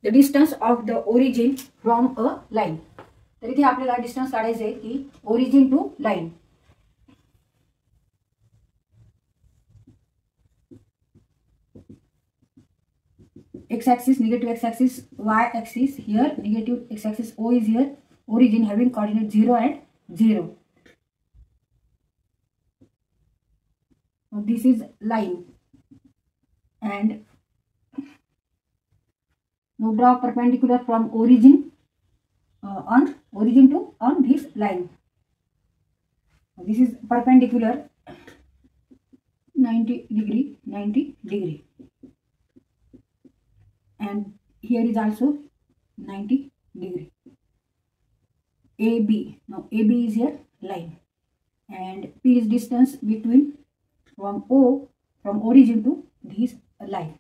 The distance of the origin from a line. तर इथे आपल्याला डिस्टन्स काढायचं आहे की origin to line. x axis, negative x axis, y axis here, negative x axis O is here, origin having coordinate 0 and 0. Now this is line, and now draw perpendicular from origin on this line. This is perpendicular 90 degree. And here is also 90 degree. AB. Now AB is here line, and P is distance between from origin to this line.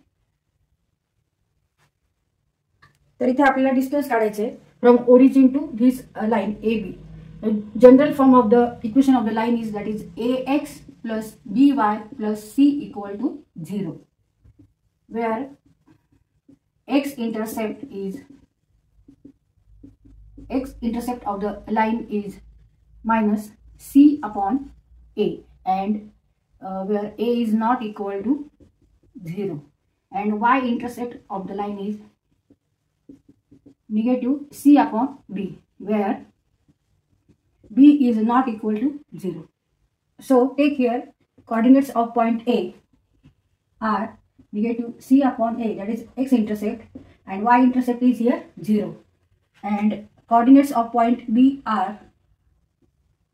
तर इथे आपल्याला distance काढायचे from origin to this line AB. General form of the equation of the line is that is AX plus BY plus C equal to 0, where x intercept of the line is minus C upon A, and where A is not equal to 0, and y intercept of the line is negative C upon B, where B is not equal to 0. So take here coordinates of point A are negative C upon A, that is x intercept, and y intercept is here 0, and coordinates of point B are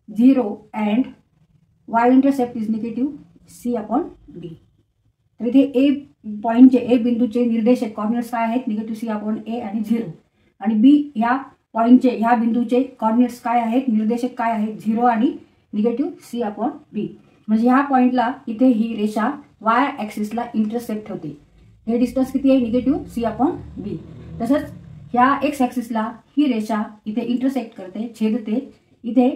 0 and y intercept is negative C upon B. तर इथे A पॉइंटचे A बिंदूचे निर्देशक coordinates काय आहेत negative C upon A आणि 0, आणि B ह्या पॉइंटचे ह्या बिंदूचे coordinates काय आहेत निर्देशक काय आहेत 0 आणि negative C upon B. म्हणजे ह्या पॉइंटला इथे ही रेषा y ॲक्सिसला इंटरसेप्ट होते. हे डिस्टन्स किती आहे negative C upon B. तसंच ह्या x ॲक्सिसला ही रेषा इथे इंटरसेक्ट करते, छेदते. इथे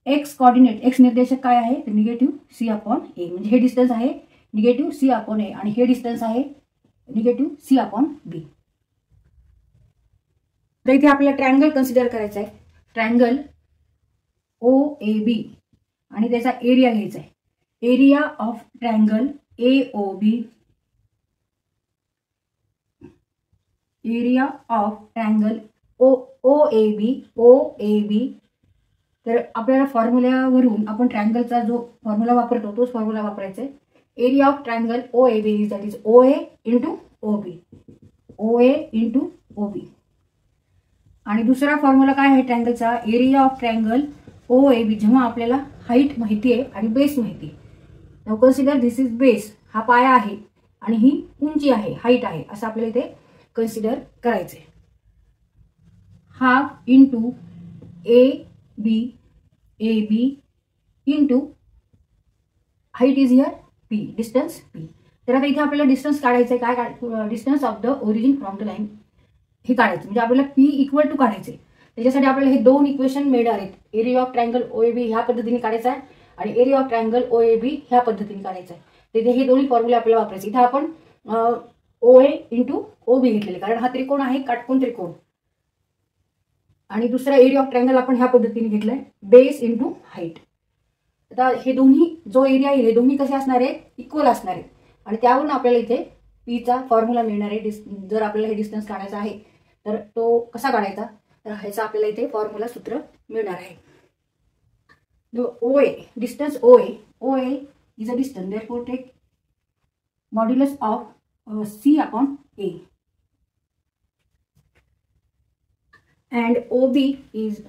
x कॉर्डिनेट x निर्देशक काय आहे तर negative C upon A. म्हणजे हे डिस्टन्स आहे negative C upon A आणि हे डिस्टन्स आहे negative C upon B. तर इथे आपल्याला ट्रायंगल कन्सिडर करायचा आहे, ट्रायंगल OAB, आणि त्याचा एरिया घ्यायचा आहे. Area of triangle AOB, area of triangle OAB. तर आपल्याला फॉर्म्युल्यावरून आपण ट्रायंगलचा जो फॉर्म्युला वापरतो तोच फॉर्म्युला वापरायचा आहे. Area of triangle OAB is that is OA into OB. आणि दुसरा फॉर्म्युला काय आहे ट्रायंगलचा, एरिया ऑफ ट्रायंगल OAB जेव्हा आपल्याला हाईट माहिती आहे आणि बेस माहिती आहे. Now consider this is base, हा पाया आहे आणि ही उंची आहे, हाईट आहे, असं आपल्याला इथे कन्सिडर करायचं आहे. Half into AB into height is here P, distance P. तर आता इथे आपल्याला डिस्टन्स काढायचं आहे, काय distance of the origin from the line हे काढायचं. म्हणजे आपल्याला P इक्वल टू काढायचे. त्याच्यासाठी आपल्याला हे दोन इक्वेशन मिळणार आहेत. एरिया ऑफ ट्रायंगल OAB ह्या पद्धतीने काढायचा आहे आणि एरिया ऑफ ट्रायंगल OAB ह्या पद्धतीने काढायचा आहे. तिथे हे दोन्ही फॉर्म्युले आपल्याला वापरायचे. इथे आपण OA इंटू OB घेतलेले, कारण हा त्रिकोण आहे, काटकोन त्रिकोण. आणि दुसरा एरिया ऑफ ट्रायंगल आपण ह्या पद्धतीने घेतलाय, बेस इंटू हाईट. आता हे दोन्ही जो एरिया आहे हे दोन्ही कसे असणार आहेत, इक्वल असणार आहेत, आणि त्यावरून आपल्याला इथे Pचा फॉर्म्युला मिळणार आहे. जर आपल्याला हे डिस्टन्स काढायचा आहे तर तो कसा काढायचा, तर ह्याचा आपल्याला इथे फॉर्म्युला सूत्र मिळणार आहे. OA, distance OA is a distance, therefore take modulus of C upon A, and OB is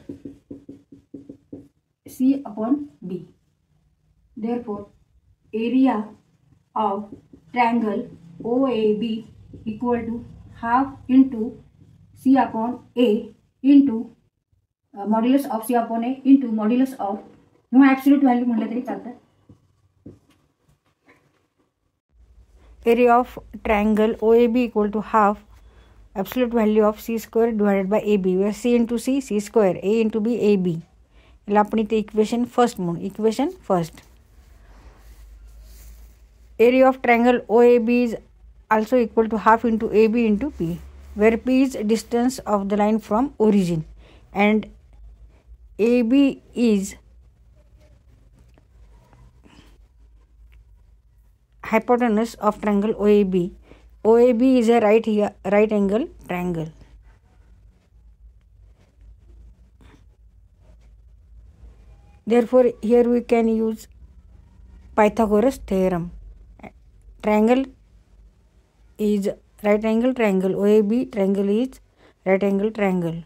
C upon B. Therefore area of triangle OAB equal to half into C upon A into modulus of C upon A into modulus of किंवा absolute value म्हटलं तरी चालतं. Area of triangle OAB equal to half absolute value of C square divided by AB, where C into C square, A into B AB. याला आपण इथे equation first म्हणू. Equation first, area of triangle OAB is also equal to half into AB into P. where P is distance of the line from origin and AB is hypotenuse of triangle OAB. OAB is a right angle triangle. Therefore, here we can use Pythagoras theorem. Triangle is right angle triangle. OAB triangle is right angle triangle.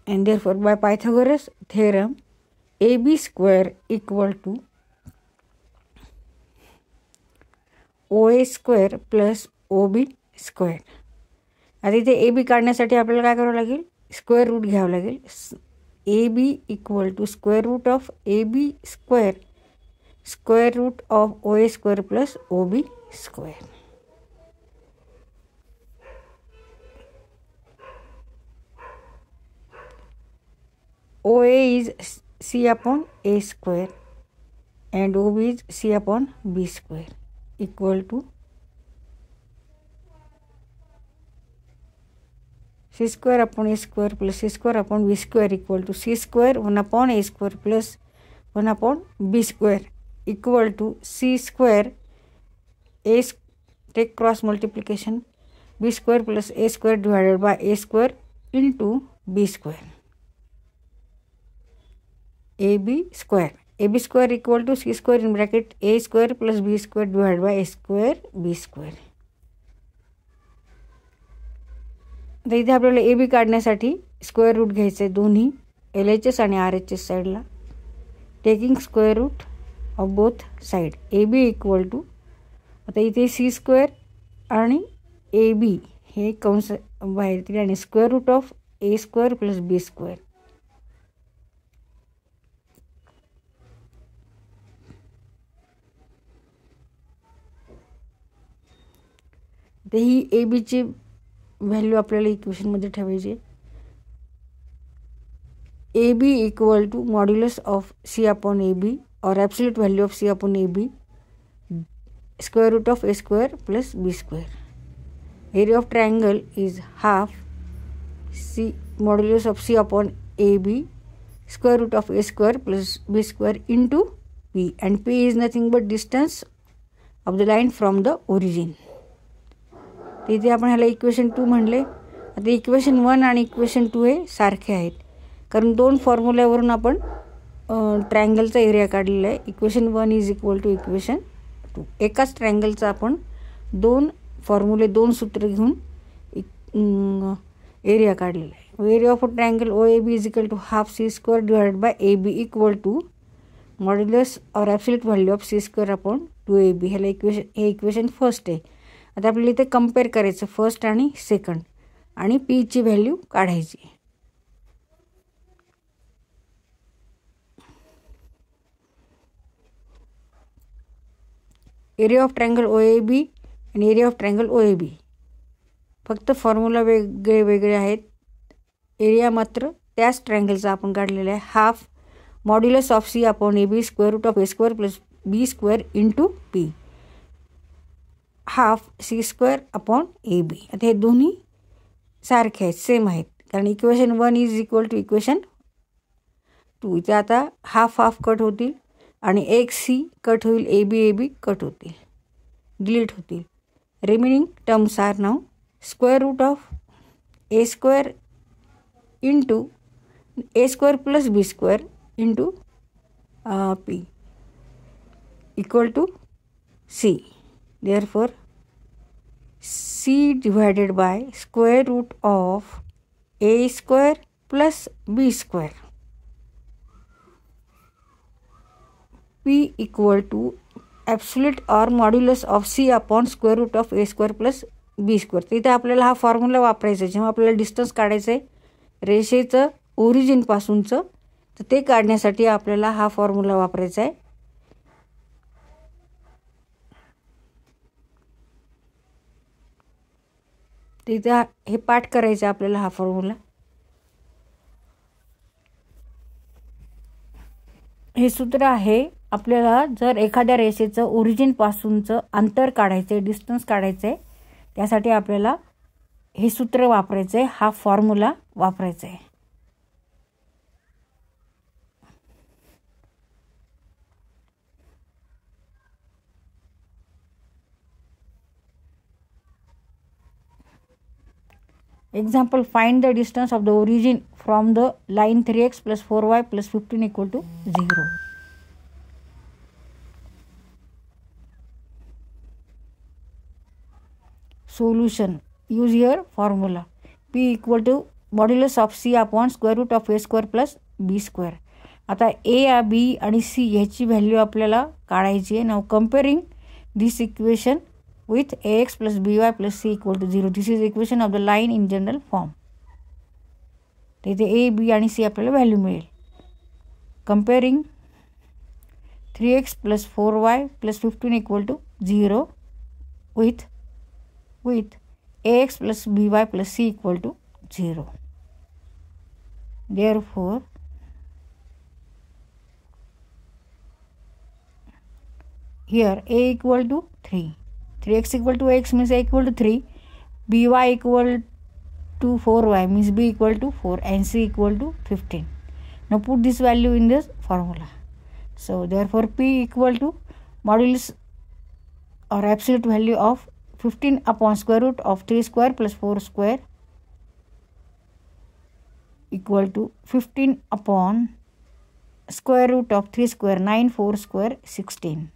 And therefore, by Pythagoras theorem, AB square equal to OA square plus OB square. आता इथे AB काढण्यासाठी आपल्याला काय करावं लागेल, square root घ्यावं लागेल. AB equal to square root of AB square square root of OA square plus OB square. OA is C upon A square and OB is C upon B square equal to C square upon A square plus C square upon B square equal to C square 1 upon A square plus 1 upon B square equal to C square A, take cross multiplication, B square plus A square divided by A square into B square. AB square equal to C square in bracket A square plus B square divided by A square B square. तर इथे आपल्याला AB काढण्यासाठी square root घ्यायचं आहे दोन्ही LHS आणि RHS साईडला. Taking square root of both side. AB equal to आता इथे C स्क्वेअर आणि AB हे कंस बाहेर येतील आणि square root of A square plus B square. तर ही AB ची व्हॅल्यू आपल्याला इक्वेशनमध्ये ठेवायची. AB equal to modulus of C upon AB or absolute value of C upon AB square root of A square plus B square. Area of triangle is half C modulus of C upon AB square root of A square plus B square into P and P is nothing but distance of the line from the origin. इथे आपण ह्याला equation 2 म्हणले. आता equation 1 आणि equation 2 हे सारखे आहेत कारण दोन फॉर्म्युल्यावरून आपण ट्रायंगलचा एरिया काढलेला आहे. Equation 1 is equal to equation 2. एकाच ट्रायंगलचा आपण दोन फॉर्म्युले दोन सूत्र घेऊन एरिया काढलेला आहे. Area of a triangle OAB is equal to half C square divided by AB equal to modulus और absolute value of C square upon 2AB. ह्याला हे इक्वेशन फर्स्ट आहे. आता आपल्याला इथे कंपेअर करायचं फर्स्ट आणि सेकंड आणि P ची व्हॅल्यू काढायची. एरिया ऑफ ट्रायंगल OAB आणि एरिया ऑफ ट्रायंगल OAB फक्त फॉर्म्युला वेगळे आहेत. एरिया मात्र त्याच ट्रायंगलचा आपण काढलेला आहे. Half modulus of C upon AB square root of A square plus B square into P half C square upon AB. आता हे दोन्ही सारखे आहेत, सेम आहेत कारण equation 1 is equal to equation 2. इथे आता हाफ हाफ कट होतील आणि एक C कट होईल, AB कट होतील, डिलीट होतील. Remaining terms are now square root of A square into A square plus B square into P equal to C. Therefore, C divided by square root of A square plus B square. P equal to absolute or modulus of C upon square root of A square plus B square. इथे आपल्याला हा formula वापरायचा आहे जेव्हा आपल्याला distance काढायचं आहे रेषेचं ओरिजिनपासूनचं, तर ते काढण्यासाठी आपल्याला हा फॉर्म्युला वापरायचा आहे. तिथे हे पाठ करायचं आपल्याला हा फॉर्म्युला. हे सूत्र आहे आपल्याला जर एखाद्या रेषेचं ओरिजिनपासूनचं अंतर काढायचं आहे, डिस्टन्स काढायचं आहे, त्यासाठी आपल्याला हे सूत्र वापरायचं आहे, हा फॉर्म्युला वापरायचा आहे. Example, find the distance of the origin from the line 3x plus 4y plus 15 equal to 0. Solution. Use here formula. P equal to modulus of C upon square root of A square plus B square. आता A, B आणि C ह्याची value आपल्याला काढायची आहे. नाव comparing this equation with ax plus by plus c equal to 0. This is equation of the line in general form. तेथे a, b आणि c आपल्याला value मिळेल. Comparing 3x plus 4y plus 15 equal to 0 with ax plus by plus c equal to 0. Therefore, here a equal to 3. 3x equal to x means a equal to 3. by equal to 4y means b equal to 4 and c equal to 15. Now put this value in this formula. So therefore p equal to modulus or absolute value of 15 upon square root of 3 square plus 4 square equal to 15 upon square root of 3 square 9 4 square 16.